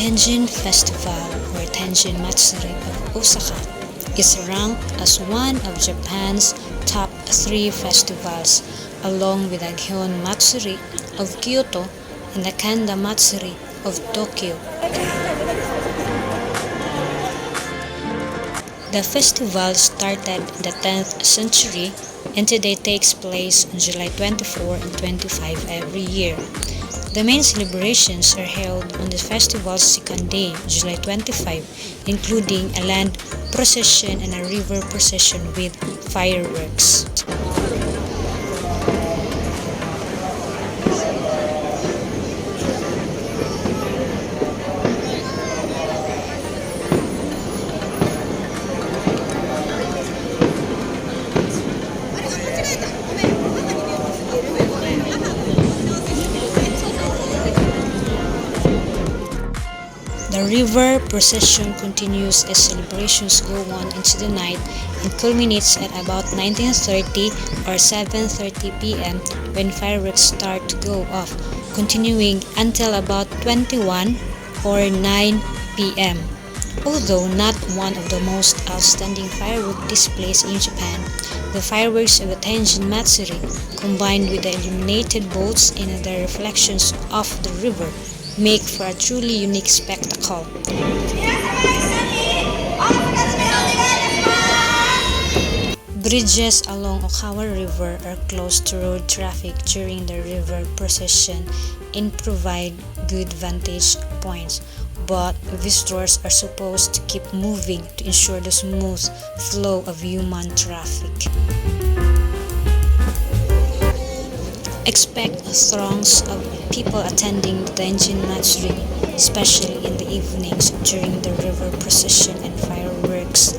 Tenjin Festival, or Tenjin Matsuri of Osaka, is ranked as one of Japan's top 3 festivals, along with the Gion Matsuri of Kyoto and the Kanda Matsuri of Tokyo. The festival started in the 10th century and today takes place on July 24 and 25 every year. The main celebrations are held on the festival's second day, July 25, including a land procession and a river procession with fireworks. The river procession continues as celebrations go on into the night and culminates at about 19:30 or 7:30 p.m. when fireworks start to go off, continuing until about 21 or 9 p.m. Although not one of the most outstanding firework displays in Japan, the fireworks of the Tenjin Matsuri, combined with the illuminated boats and the reflections of the river, make for a truly unique spectacle. Bridges along Okawa River are closed to road traffic during the river procession and provide good vantage points, but visitors are supposed to keep moving to ensure the smooth flow of human traffic. Expect throngs of people attending the Tenjin Matsuri, especially in the evenings during the river procession and fireworks.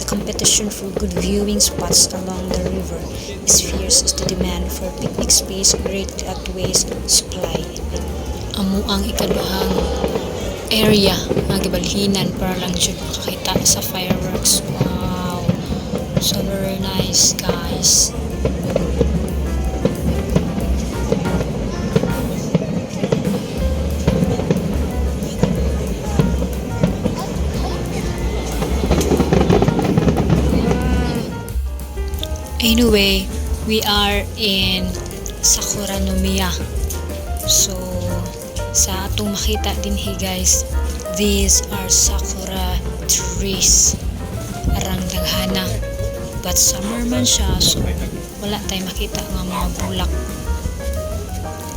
The competition for good viewing spots along the river is fierce as the demand for picnic space greatly outweighs supply. Amo ang ikaduhang area nga gibalhinan para lang jud makakita sa fireworks. Wow! So very nice, guys. Anyway, we are in Sakura no Miya. So, sa atong makita din guys, these are sakura trees. Arang daghana. But summer man siya, so wala tayong makita nga mga bulak.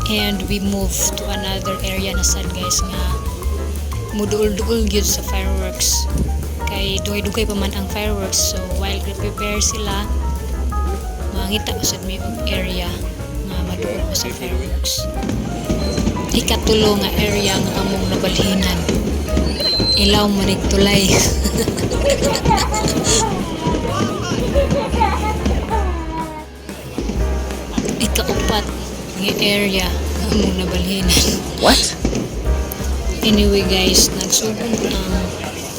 And we move to another area na sad guys nga muduol-duol gyud sa fireworks. Kay dugay-dugay pa man ang fireworks, so while prepare sila, mangita usad may area nga maduol pa sa fireworks. Ikatulo nga area nga among nabalhinan, ilaw manig tulay. Ikaupat nga area nga among nabalhinan. What? Anyway guys, nagsugod ang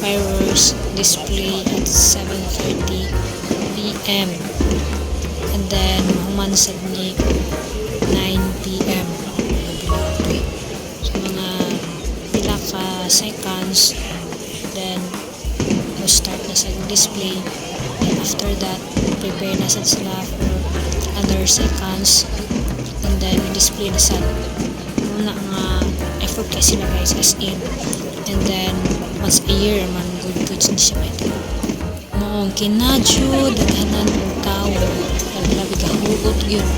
fireworks display at 7:30 p.m. and then humansad ni 9 p.m. So mga pila ka seconds, then start na sa display, and after that prepare na sad sila for other seconds, and then display na sad muna nga effort kay sila guys as in, and then once a year man good siya pwede noong kinadyo daghanan ng tao labi ka hugot yun.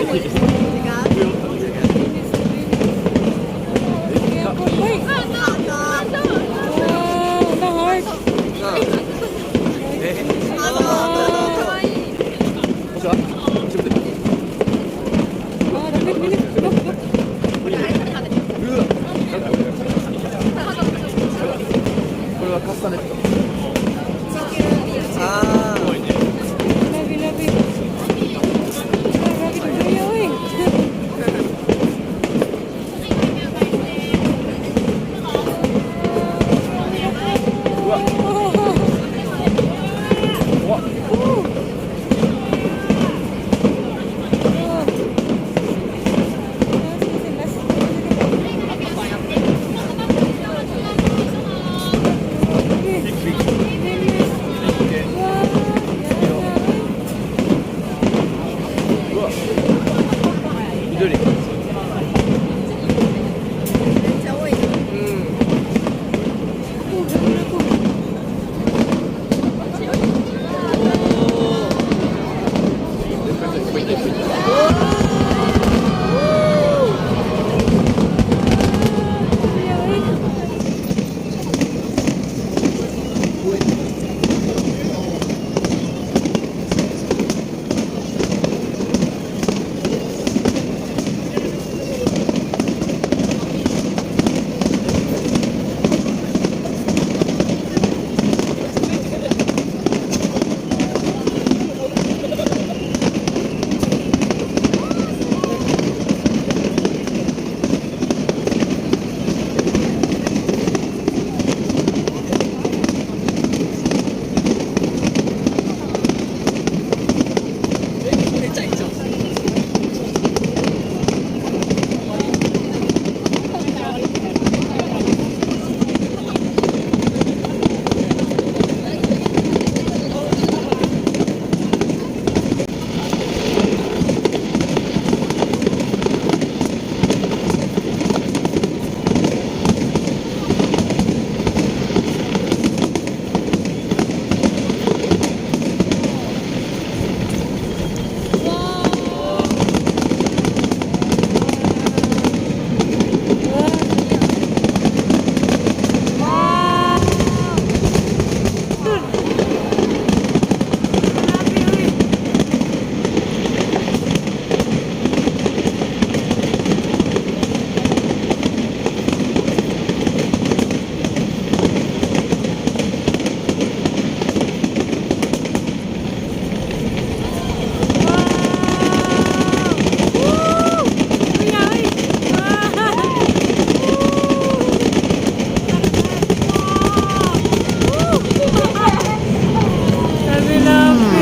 Grabe, lovely.